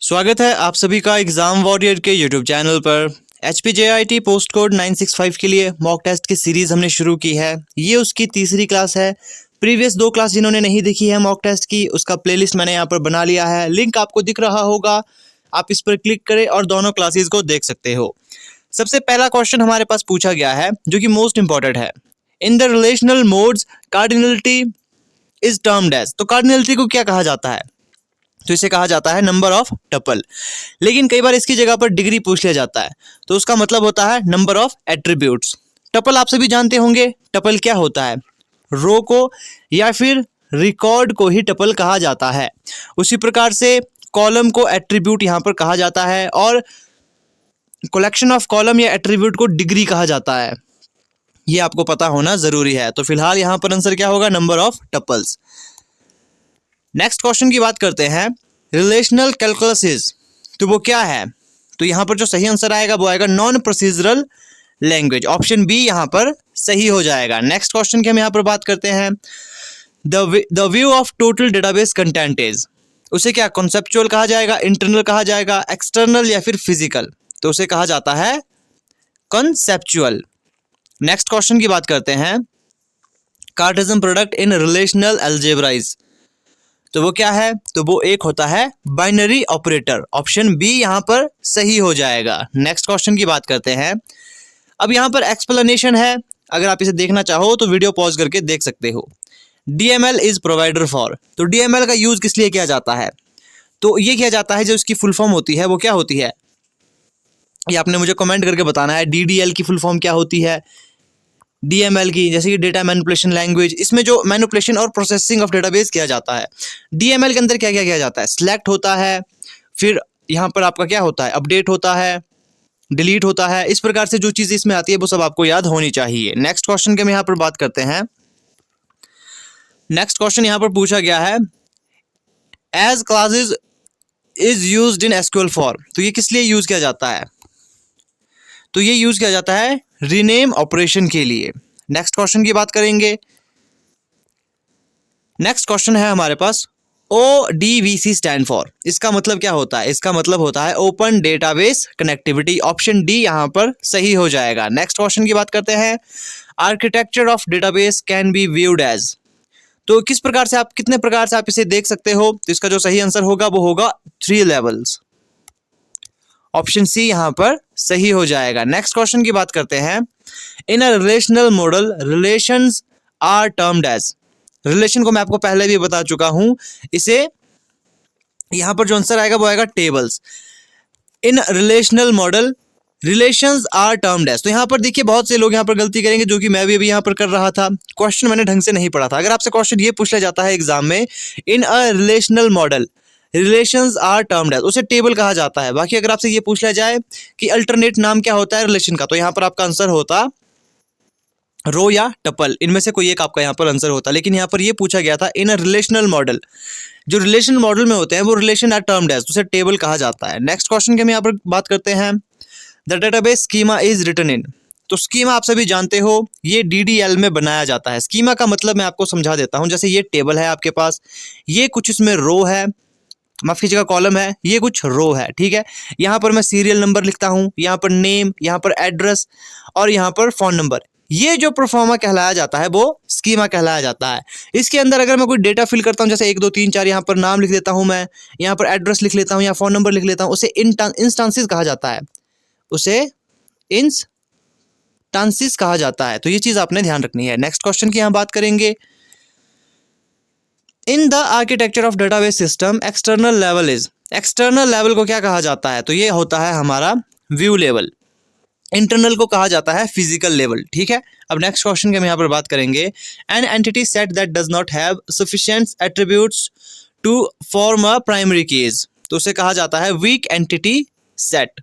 स्वागत है आप सभी का एग्जाम वॉरियर के यूट्यूब चैनल पर। HPJIT पोस्ट कोड 965 के लिए मॉक टेस्ट की सीरीज हमने शुरू की है। ये उसकी तीसरी क्लास है। प्रीवियस 2 क्लास जिन्होंने नहीं देखी है मॉक टेस्ट की, उसका प्लेलिस्ट मैंने यहाँ पर बना लिया है। लिंक आपको दिख रहा होगा, आप इस पर क्लिक करें और दोनों क्लासेस को देख सकते हो। सबसे पहला क्वेश्चन हमारे पास पूछा गया है जो कि मोस्ट इंपॉर्टेंट है। In the relational modes cardinality is termed as. तो कार्डिनलिटी को क्या कहा जाता है? तो इसे कहा जाता है नंबर ऑफ टपल। लेकिन कई बार इसकी जगह पर डिग्री पूछ लिया जाता है, तो उसका मतलब होता है नंबर ऑफ एट्रीब्यूट्स। टपल आप सभी जानते होंगे, टपल क्या होता है? रो को या फिर रिकॉर्ड को ही टपल कहा जाता है। उसी प्रकार से कॉलम को एट्रीब्यूट यहाँ पर कहा जाता है और कलेक्शन ऑफ कॉलम या एट्रीब्यूट को डिग्री कहा जाता है। ये आपको पता होना जरूरी है। तो फिलहाल यहाँ पर आंसर क्या होगा? Number of tuples. Next question की बात करते हैं। रिलेशनल कैलकुलस, तो वो क्या है? तो यहाँ पर जो सही आंसर आएगा वो आएगा non procedural language. Option B यहाँ पर सही हो जाएगा। नेक्स्ट क्वेश्चन की हम यहाँ पर बात करते हैं। The view of total database content is. उसे क्या कॉन्सेप्चुअल कहा जाएगा, इंटरनल कहा जाएगा, एक्सटर्नल या फिर फिजिकल? तो उसे कहा जाता है कॉन्सेप्चुअल। नेक्स्ट क्वेश्चन की बात करते हैं। कार्टेशियन प्रोडक्ट इन रिलेशनल अलजेब्राइज, तो वो क्या है? तो वो एक होता है बाइनरी ऑपरेटर। ऑप्शन बी यहाँ पर सही हो जाएगा। नेक्स्ट क्वेश्चन की बात करते हैं। अब यहाँ पर एक्सप्लेनेशन है, अगर आप इसे देखना चाहो तो वीडियो पॉज करके देख सकते हो। DML is provider for. तो DML का यूज किस लिए किया जाता है? तो ये किया जाता है जो इसकी फुल फॉर्म होती है वो क्या होती है, ये आपने मुझे कमेंट करके बताना है। DDL की फुल फॉर्म क्या होती है, DML की, जैसे कि डेटा मैनिपुलेशन लैंग्वेज। इसमें जो मैनिपुलेशन और प्रोसेसिंग ऑफ डेटाबेस किया जाता है। DML के अंदर क्या क्या किया जाता है? सिलेक्ट होता है, फिर यहाँ पर आपका क्या होता है? अपडेट होता है, डिलीट होता है। इस प्रकार से जो चीज़ इसमें आती है वो सब आपको याद होनी चाहिए। नेक्स्ट क्वेश्चन की हम यहाँ पर बात करते हैं। नेक्स्ट क्वेश्चन यहाँ पर पूछा गया है, as classes is used in SQL for. तो ये किस लिए यूज किया जाता है? तो ये यूज किया जाता है रीनेम ऑपरेशन के लिए। नेक्स्ट क्वेश्चन की बात करेंगे। नेक्स्ट क्वेश्चन है हमारे पास, ODBC स्टैंड फॉर। इसका मतलब क्या होता है? इसका मतलब होता है open database connectivity. Option D यहाँ पर सही हो जाएगा। नेक्स्ट क्वेश्चन की बात करते हैं। Architecture of database can be viewed as. तो किस प्रकार से आप, कितने प्रकार से आप इसे देख सकते हो? तो इसका जो सही आंसर होगा वो होगा 3 लेवल्स। ऑप्शन सी यहाँ पर सही हो जाएगा। नेक्स्ट क्वेश्चन की बात करते हैं। In a relational model relations are termed as. Relation को मैं आपको पहले भी बता चुका हूं। इसे यहाँ पर जो आंसर आएगा वो आएगा tables. In relational model relations are termed as. तो यहाँ पर देखिए बहुत से लोग यहाँ पर गलती करेंगे, जो कि मैं भी अभी यहाँ पर कर रहा था। क्वेश्चन मैंने ढंग से नहीं पढ़ा था। अगर आपसे क्वेश्चन ये पूछ लिया जाता है एग्जाम में, in a relational model relations are termed as, उसे टेबल कहा जाता है। बाकी अगर आपसे ये पूछ लिया जाए कि अल्टरनेट नाम क्या होता है रिलेशन का, तो यहाँ पर आपका आंसर होता रो या टपल। इनमें से कोई एक आपका यहाँ पर आंसर होता। लेकिन यहाँ पर ये पूछा गया था इन अ रिलेशनल मॉडल, जो रिलेशन मॉडल में होते हैं वो रिलेशन आर टर्म्ड एज, उसे टेबल कहा जाता है। नेक्स्ट क्वेश्चन की हम यहाँ पर बात करते हैं। The database schema is written in. तो स्कीमा आप सभी जानते हो, ये DDL में बनाया जाता है। स्कीमा का मतलब मैं आपको समझा देता हूँ। जैसे ये टेबल है आपके पास, ये कुछ इसमें रो है, माफ कीजिएगा कॉलम है, ये कुछ रो है, ठीक है। यहाँ पर मैं सीरियल नंबर लिखता हूँ, यहाँ पर नेम, यहाँ पर एड्रेस और यहाँ पर फोन नंबर। ये जो प्रोफॉर्मा कहलाया जाता है वो स्कीमा कहलाया जाता है। इसके अंदर अगर मैं कोई डेटा फिल करता हूँ, जैसे 1 2 3 4, यहाँ पर नाम लिख देता हूँ मैं, यहाँ पर एड्रेस लिख लेता हूँ या फोन नंबर लिख लेता हूँ, उसे इंस्टांसेस कहा जाता है, उसे इंस्टांसेस कहा जाता है। तो ये चीज़ आपने ध्यान रखनी है। नेक्स्ट क्वेश्चन की यहाँ बात करेंगे। In the architecture of database system external level is. External level को क्या कहा जाता है? तो ये होता है हमारा व्यू लेवल। इंटरनल को कहा जाता है फिजिकल लेवल, ठीक है। अब नेक्स्ट क्वेश्चन की हम यहाँ पर बात करेंगे। An entity set that does not have sufficient attributes to form a primary keys, तो उसे कहा जाता है weak entity set.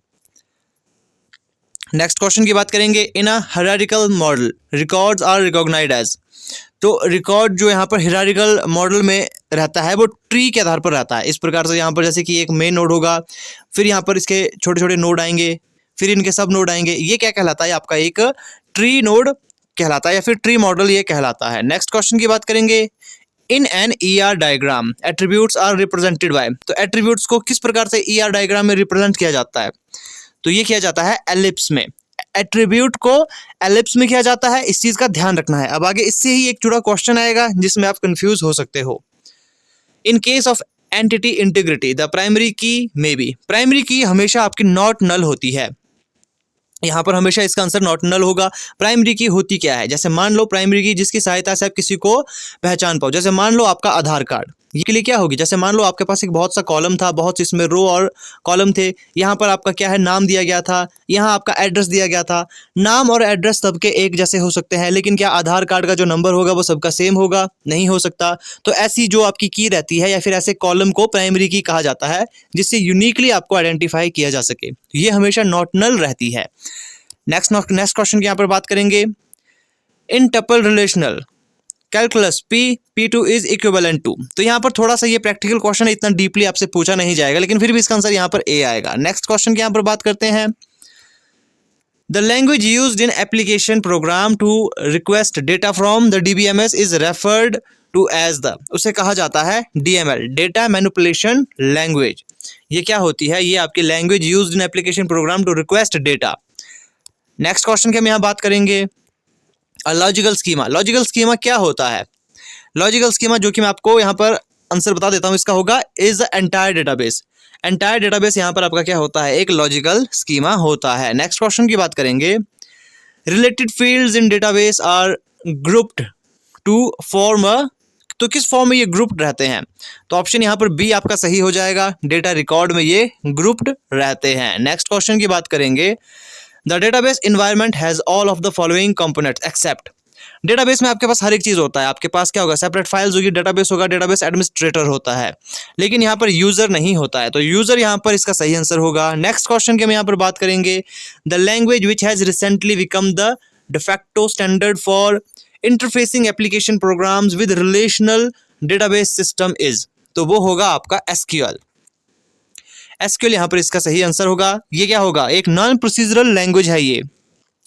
Next question की बात करेंगे। In a hierarchical model records are recognized as. तो रिकॉर्ड जो यहाँ पर हायरार्किकल मॉडल में रहता है वो ट्री के आधार पर रहता है। इस प्रकार से यहाँ पर जैसे कि एक मेन नोड होगा, फिर यहाँ पर इसके छोटे छोटे नोड आएंगे, फिर इनके सब नोड आएंगे। ये क्या कहलाता है? आपका एक ट्री नोड कहलाता है या फिर ट्री मॉडल ये कहलाता है। नेक्स्ट क्वेश्चन की बात करेंगे। In an ER diagram attributes are represented by, तो एट्रीब्यूट्स को किस प्रकार से ER डायग्राम में रिप्रेजेंट किया जाता है, तो ये किया जाता है एलिप्स में। एट्रीब्यूट को एलिप्स में किया जाता है, इस चीज का ध्यान रखना है। अब आगे इससे ही एक जुड़ा क्वेश्चन आएगा जिसमें आप कंफ्यूज हो सकते हो। In case of entity integrity the primary की मे बी, प्राइमरी की हमेशा आपकी नॉट नल होती है, यहाँ पर हमेशा इसका आंसर नॉट नल होगा। प्राइमरी की होती क्या है, जैसे मान लो प्राइमरी की जिसकी सहायता से आप किसी को पहचान पाओ, जैसे मान लो आपका आधार कार्ड, ये के लिए क्या होगी, जैसे मान लो आपके पास एक बहुत सा कॉलम था, बहुत इसमें रो और कॉलम थे, यहाँ पर आपका क्या है नाम दिया गया था, यहाँ आपका एड्रेस दिया गया था। नाम और एड्रेस सबके एक जैसे हो सकते हैं, लेकिन क्या आधार कार्ड का जो नंबर होगा वो सबका सेम होगा, नहीं हो सकता। तो ऐसी जो आपकी की रहती है या फिर ऐसे कॉलम को प्राइमरी की कहा जाता है, जिससे यूनिकली आपको आइडेंटिफाई किया जा सके, ये हमेशा नॉट नल रहती है। नेक्स्ट क्वेश्चन की यहाँ पर बात करेंगे। In tuple relational calculus P2 is equivalent to, तो यहाँ पर थोड़ा सा ये प्रैक्टिकल क्वेश्चन है, इतना डीपली आपसे पूछा नहीं जाएगा, लेकिन फिर भी इसका आंसर यहाँ पर A आएगा। नेक्स्ट क्वेश्चन की यहाँ पर बात करते हैं। The language used in application program to request data from the DBMS is referred to as the, उसे कहा जाता है DML, डेटा मैनिपुलेशन लैंग्वेज। ये क्या होती है, ये आपकी language used in application program to request data. Next question की हम यहाँ बात करेंगे। लॉजिकल स्कीमा, लॉजिकल स्कीमा क्या होता है, लॉजिकल स्कीमा जो कि मैं आपको यहाँ पर आंसर बता देता हूँ, इसका होगा is entire database. Entire database यहाँ पर आपका क्या होता है, एक लॉजिकल स्कीमा होता है। नेक्स्ट क्वेश्चन की बात करेंगे। Related fields in database are grouped to form a, तो किस फॉर्म में ये ग्रुप्ड रहते हैं, तो ऑप्शन यहाँ पर बी आपका सही हो जाएगा, डेटा रिकॉर्ड में ये ग्रुप्ड रहते हैं। नेक्स्ट क्वेश्चन की बात करेंगे। The database environment has all of the following components except, database में आपके पास हर एक चीज होता है, आपके पास क्या होगा, सेपरेट फाइल्स होगी, डेटाबेस होगा, डेटाबेस एडमिनिस्ट्रेटर होता है, लेकिन यहाँ पर यूजर नहीं होता है, तो यूजर यहाँ पर इसका सही आंसर होगा। नेक्स्ट क्वेश्चन की हम यहाँ पर बात करेंगे। The language which has recently become the de facto standard for interfacing application programs with relational database system is, तो वो होगा आपका SQL। SQL यहाँ पर इसका सही आंसर होगा। ये क्या होगा, एक नॉन प्रोसीजरल लैंग्वेज है ये,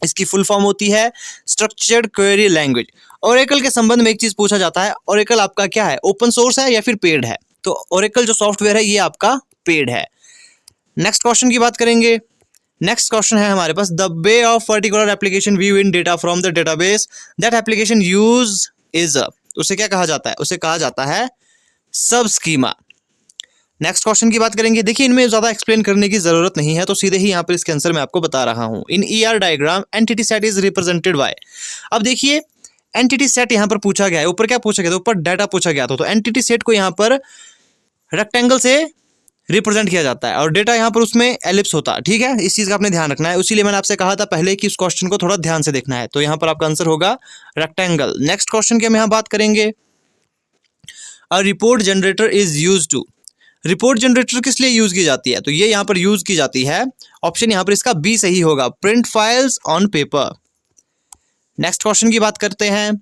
इसकी फुल फॉर्म होती है स्ट्रक्चर्ड क्वेरी लैंग्वेज। ओरेकल के संबंध में एक चीज पूछा जाता है, ओरेकल आपका क्या है, ओपन सोर्स है या फिर पेड है, तो ओरेकल जो सॉफ्टवेयर है ये आपका पेड है। नेक्स्ट क्वेश्चन की बात करेंगे। नेक्स्ट क्वेश्चन है हमारे पास। The way of particular application view in data from the database that application use is, उसे क्या कहा जाता है, उसे कहा जाता है सब स्कीमा। नेक्स्ट क्वेश्चन की बात करेंगे। देखिए इनमें ज्यादा एक्सप्लेन करने की जरूरत नहीं है, तो सीधे ही यहाँ पर इसके आंसर मैं आपको बता रहा हूँ। इन ER diagram entity set is represented by, अब देखिए एंटिटी सेट यहाँ पर पूछा गया है, ऊपर क्या पूछा गया था, ऊपर डाटा पूछा गया था, तो एंटिटी सेट को यहाँ पर रेक्टेंगल से रिप्रेजेंट किया जाता है और डेटा यहाँ पर उसमें एलिप्स होता है, ठीक है, इस चीज का आपने ध्यान रखना है। इसीलिए मैंने आपसे कहा था पहले कि इस क्वेश्चन को थोड़ा ध्यान से देखना है, तो यहाँ पर आपका आंसर होगा रेक्टेंगल। नेक्स्ट क्वेश्चन की हम यहाँ बात करेंगे। A report generator is used to, report generator किस लिए यूज की जाती है, तो ये यहाँ पर यूज की जाती है, ऑप्शन यहाँ पर इसका बी सही होगा, print files on paper. Next question की बात करते हैं।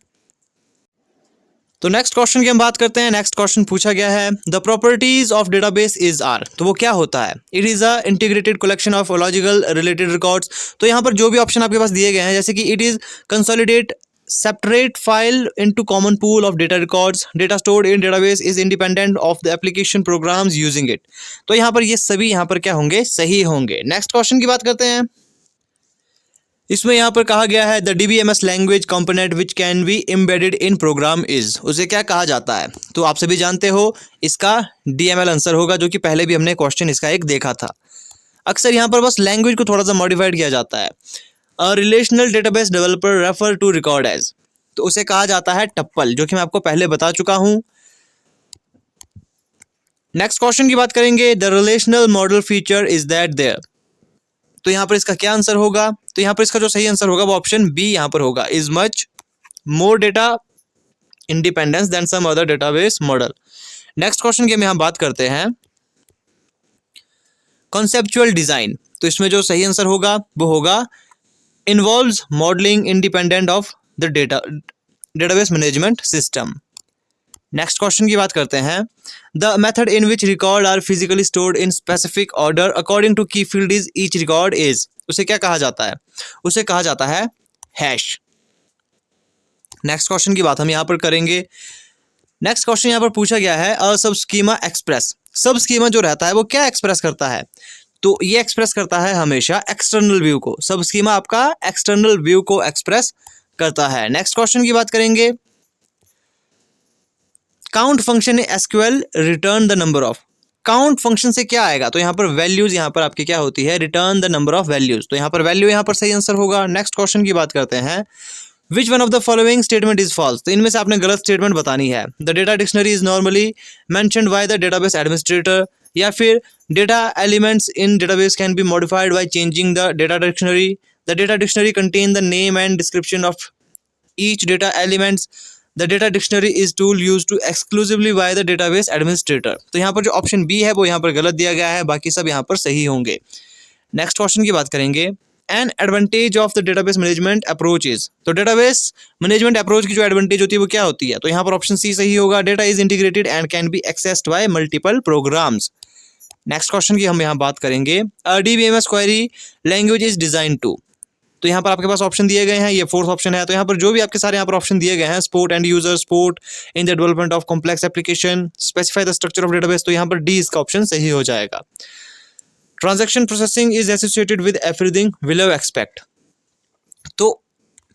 तो नेक्स्ट क्वेश्चन की हम बात करते हैं। नेक्स्ट क्वेश्चन पूछा गया है। The properties of database is are, तो वो क्या होता है, it is a integrated collection of logical related records. तो यहाँ पर जो भी ऑप्शन आपके पास दिए गए हैं, जैसे कि it is consolidate separate file into common pool of data records, data stored in database is independent of the application programs using it, तो यहाँ पर ये सभी यहाँ पर क्या होंगे, सही होंगे। नेक्स्ट क्वेश्चन की बात करते हैं। इसमें यहाँ पर कहा गया है the DBMS language component which can be embedded in program is, उसे क्या कहा जाता है, तो आप सभी जानते हो इसका DML आंसर होगा, जो कि पहले भी हमने क्वेश्चन इसका एक देखा था। अक्सर यहाँ पर बस लैंग्वेज को थोड़ा सा मॉडिफाइड किया जाता है। A relational database developer refer to record as, तो उसे कहा जाता है टप्पल, जो कि मैं आपको पहले बता चुका हूं। नेक्स्ट क्वेश्चन की बात करेंगे। The relational model feature is that there, तो यहां पर इसका क्या आंसर होगा, तो यहां पर इसका जो सही आंसर होगा वो ऑप्शन बी यहां पर होगा, is much more data independence than some other database model. Next question की हम यहां बात करते हैं। कॉन्सेप्चुअल डिजाइन, तो इसमें जो सही आंसर होगा वो होगा involves modeling independent of the database management system। Next question की बात करते हैं। The method in which record are physically stored in specific order according to key field is each record is, उसे क्या कहा जाता है, उसे कहा जाता है हैश। नेक्स्ट क्वेश्चन की बात हम यहां पर करेंगे। नेक्स्ट क्वेश्चन यहाँ पर पूछा गया है अ सब स्कीमा एक्सप्रेस। सब स्कीमा जो रहता है वो क्या एक्सप्रेस करता है? तो ये एक्सप्रेस करता है हमेशा एक्सटर्नल व्यू को। सब स्कीमा आपका एक्सटर्नल व्यू को एक्सप्रेस करता है। नेक्स्ट क्वेश्चन की बात करेंगे, count function in SQL return the number of. Count function से क्या आएगा? तो यहाँ पर वैल्यूज यहाँ पर आपकी क्या होती है? Return the number of values. तो यहाँ पर वैल्यू यहाँ पर सही आंसर होगा। नेक्स्ट क्वेश्चन की बात करते हैं, which one of the following statement is false. तो इनमें से आपने गलत स्टेटमेंट बतानी है। The data dictionary is normally mentioned by the database administrator, या फिर data elements in database can be modified by changing the data dictionary, the data dictionary contain the name and description of each data elements, the data dictionary is tool use to exclusively by the database administrator. तो यहाँ पर जो option B है वो यहाँ पर गलत दिया गया है, बाकी सब यहाँ पर सही होंगे। नेक्स्ट क्वेश्चन की बात करेंगे, an advantage of the database management approach is. तो डेटाबेस मैनेजमेंट अप्रोच की जो एडवांटेज होती है वो क्या होती है? तो यहाँ पर ऑप्शन सी सही होगा। Data is integrated and can be accessed by multiple programs. Next question की हम यहाँ बात करेंगे, DBMS query language is design to. तो यहाँ पर आपके पास ऑप्शन दिए गए हैं, ये फोर्थ ऑप्शन है। तो यहाँ पर जो भी आपके सारे यहाँ पर ऑप्शन दिए गए हैं, support and user, support in the development of complex application, specify the structure of database, तो यहाँ पर डी इसका ऑप्शन सही हो जाएगा। Transaction processing is associated with everything below expect. तो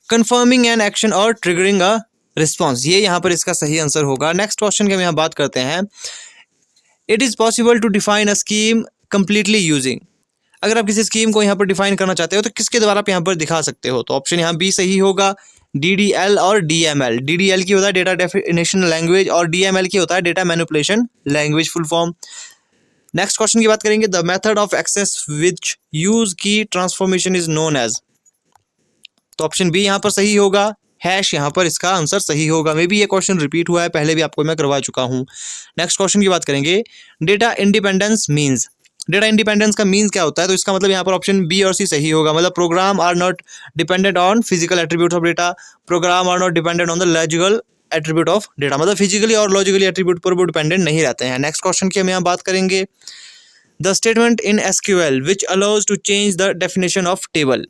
कंफर्मिंग एन एक्शन और ट्रिगरिंग अ रिस्पॉन्स, ये यहाँ पर इसका सही आंसर होगा। नेक्स्ट क्वेश्चन की हम यहाँ बात करते हैं, it is possible to define a scheme completely using. अगर आप किसी स्कीम को यहाँ पर डिफाइन करना चाहते हो तो किसके द्वारा आप यहाँ पर दिखा सकते हो? तो ऑप्शन यहाँ बी सही होगा, DDL और DML। DDL की होता है डेटा डेफिनेशन लैंग्वेज और DML की होता है data manipulation language full form. Next question की बात करेंगे, the method of access which use key transformation is known as. तो ऑप्शन बी यहाँ पर सही होगा, हैश यहाँ पर इसका आंसर सही होगा। मे बी ये क्वेश्चन रिपीट हुआ है, पहले भी आपको मैं करवा चुका हूँ। नेक्स्ट क्वेश्चन की बात करेंगे, data independence means. Data independence का मीन्स क्या होता है? तो इसका मतलब यहाँ पर ऑप्शन बी और सी सही होगा। मतलब program are not dependent on physical attribute of data, program are not dependent on the logical attribute of data, मतलब फिजिकली और लॉजिकली एट्रीब्यूट पर वो डिपेंडेंट नहीं रहते हैं। नेक्स्ट क्वेश्चन की हम यहाँ बात करेंगे, the statement in SQL which allows to change the definition of table.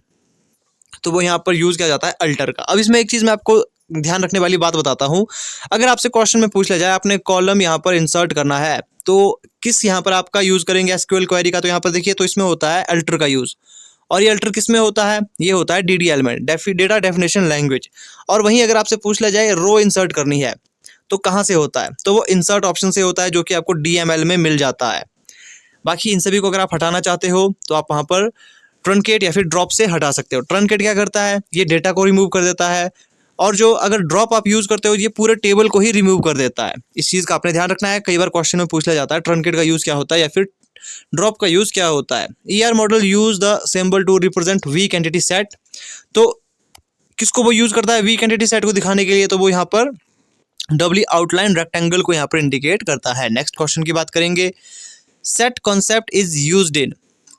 तो वो यहाँ पर यूज किया जाता है अल्टर का। अब इसमें एक चीज मैं आपको ध्यान रखने वाली बात बताता हूँ, अगर आपसे क्वेश्चन में पूछ लिया जाए आपने कॉलम यहाँ पर इंसर्ट करना है तो किस यहाँ पर आपका यूज करेंगे एसक्यूएल क्वेरी का? तो यहाँ पर देखिए, तो इसमें होता है अल्टर का यूज, और ये अल्टर किस में होता है? ये होता है DDL में, डेटा डेफिनेशन लैंग्वेज। और वहीं अगर आपसे पूछ लिया जाए रो इंसर्ट करनी है तो कहाँ से होता है? तो वो इंसर्ट ऑप्शन से होता है, जो कि आपको DML में मिल जाता है। बाकी इन सभी को अगर आप हटाना चाहते हो तो आप वहाँ पर ट्रंकेट या फिर ड्रॉप से हटा सकते हो। ट्रंकेट क्या करता है? ये डेटा को रिमूव कर देता है, और जो अगर ड्रॉप आप यूज करते हो ये पूरे टेबल को ही रिमूव कर देता है। इस चीज का आपने ध्यान रखना है, कई बार क्वेश्चन में पूछ लिया जाता है ट्रंकेट का यूज क्या होता है या फिर ड्रॉप का यूज क्या होता है। ER model use the symbol to represent weak entity set. तो किसको वो यूज करता है वीक एंटिटी सेट को दिखाने के लिए? तो वो यहाँ पर डबली आउटलाइन रेक्टेंगल को यहाँ पर इंडिकेट करता है। नेक्स्ट क्वेश्चन की बात करेंगे, सेट कॉन्सेप्ट इज यूज्ड इन।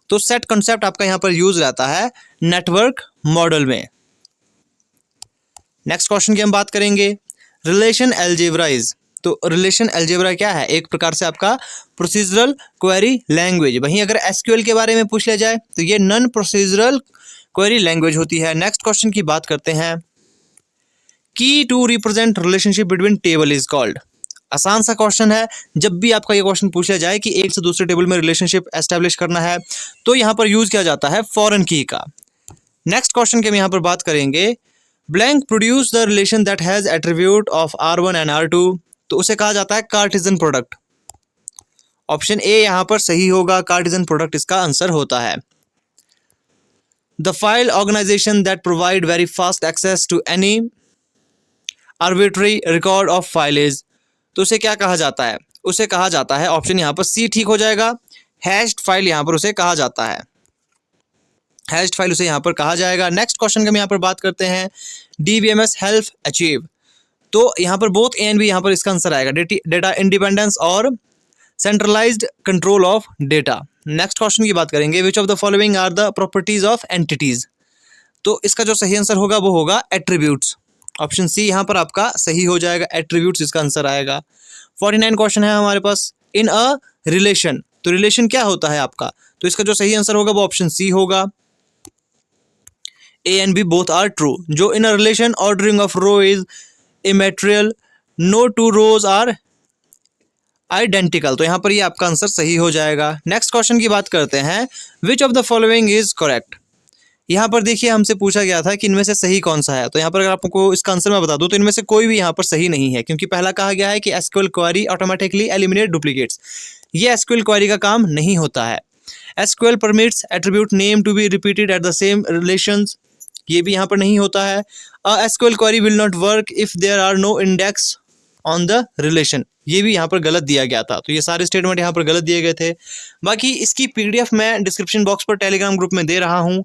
तो सेट कॉन्सेप्ट आपका यहाँ पर यूज रहता है नेटवर्क मॉडल में। नेक्स्ट क्वेश्चन की हम बात करेंगे, रिलेशन अलजेब्रा इज। तो रिलेशन अलजेब्रा क्या है? एक प्रकार से आपका प्रोसीजरल क्वेरी लैंग्वेज। वहीं अगर एसक्यूएल के बारे में पूछ लिया जाए तो ये नॉन प्रोसीजरल क्वेरी लैंग्वेज होती है। नेक्स्ट क्वेश्चन की बात करते हैं, key to represent relationship between table is called. आसान सा क्वेश्चन है, जब भी आपका ये क्वेश्चन पूछा जाए कि एक से दूसरे टेबल में रिलेशनशिप एस्टेब्लिश करना है तो यहाँ पर यूज किया जाता है फॉरेन की का। नेक्स्ट क्वेश्चन की हम यहाँ पर बात करेंगे, blank produce the relation that has attribute of R1 and R2। तो उसे कहा जाता है कार्टेशियन प्रोडक्ट। ऑप्शन ए यहाँ पर सही होगा, कार्टेशियन प्रोडक्ट इसका आंसर होता है। The file organization that provide very fast access to any arbitrary record of file is. तो उसे क्या कहा जाता है? उसे कहा जाता है, ऑप्शन यहाँ पर सी ठीक हो जाएगा, हैश्ड फाइल यहाँ पर उसे कहा जाता है। हैश्ड फाइल उसे यहाँ पर कहा जाएगा। नेक्स्ट क्वेश्चन की हम यहाँ पर बात करते हैं, DBMS हेल्प अचीव। तो यहाँ पर बोथ ए एंड बी यहाँ पर इसका आंसर आएगा, डेटा इंडिपेंडेंस और centralised control of data. Next question की बात करेंगे, which of the following are the properties of entities. तो इसका जो सही आंसर होगा वो होगा एट्रीब्यूट्स। ऑप्शन सी यहाँ पर आपका सही हो जाएगा, एट्रीब्यूट्स इसका आंसर आएगा। 49 क्वेश्चन है हमारे पास, इन अ रिलेशन। तो रिलेशन क्या होता है आपका? तो इसका जो सही आंसर होगा वो ऑप्शन सी होगा, A and B both are true। जो in a relation ordering of row is immaterial no two rows are identical, तो यहाँ पर ये आपका आंसर सही हो जाएगा। नेक्स्ट क्वेश्चन की बात करते हैं, विच of the following is correct. यहाँ पर देखिए हमसे पूछा गया था कि इनमें से सही कौन सा है, तो यहाँ पर अगर आपको इसका आंसर मैं बता दूं तो इनमें से कोई भी यहाँ पर सही नहीं है, क्योंकि पहला कहा गया है कि SQL query automatically eliminate duplicates. ये एसक्यूएल क्वेरी का काम नहीं होता है। SQL permits attribute name to be repeated at the same relations, ये भी यहाँ पर नहीं होता है। SQL query will not work if there are no index on the relation, ये भी यहाँ पर गलत दिया गया था। तो ये सारे स्टेटमेंट यहाँ पर गलत दिए गए थे। बाकी इसकी पीडीएफ मैं डिस्क्रिप्शन बॉक्स पर टेलीग्राम ग्रुप में दे रहा हूँ।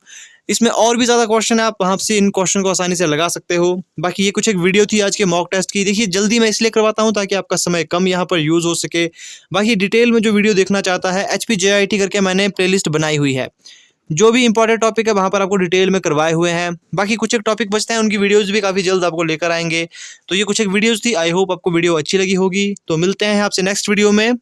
इसमें और भी ज़्यादा क्वेश्चन है, आप वहाँ से इन क्वेश्चन को आसानी से लगा सकते हो। बाकी ये कुछ एक वीडियो थी आज के मॉक टेस्ट की। देखिए जल्दी मैं इसलिए करवाता हूँ ताकि आपका समय कम यहाँ पर यूज़ हो सके। बाकी डिटेल में जो वीडियो देखना चाहता है, HPJIT करके मैंने प्लेलिस्ट बनाई हुई है, जो भी इंपॉर्टेंट टॉपिक है वहाँ पर आपको डिटेल में करवाए हुए हैं। बाकी कुछ एक टॉपिक बचते हैं, उनकी वीडियोस भी काफ़ी जल्द आपको लेकर आएंगे। तो ये कुछ एक वीडियोस थी, आई होप आपको वीडियो अच्छी लगी होगी। तो मिलते हैं आपसे नेक्स्ट वीडियो में।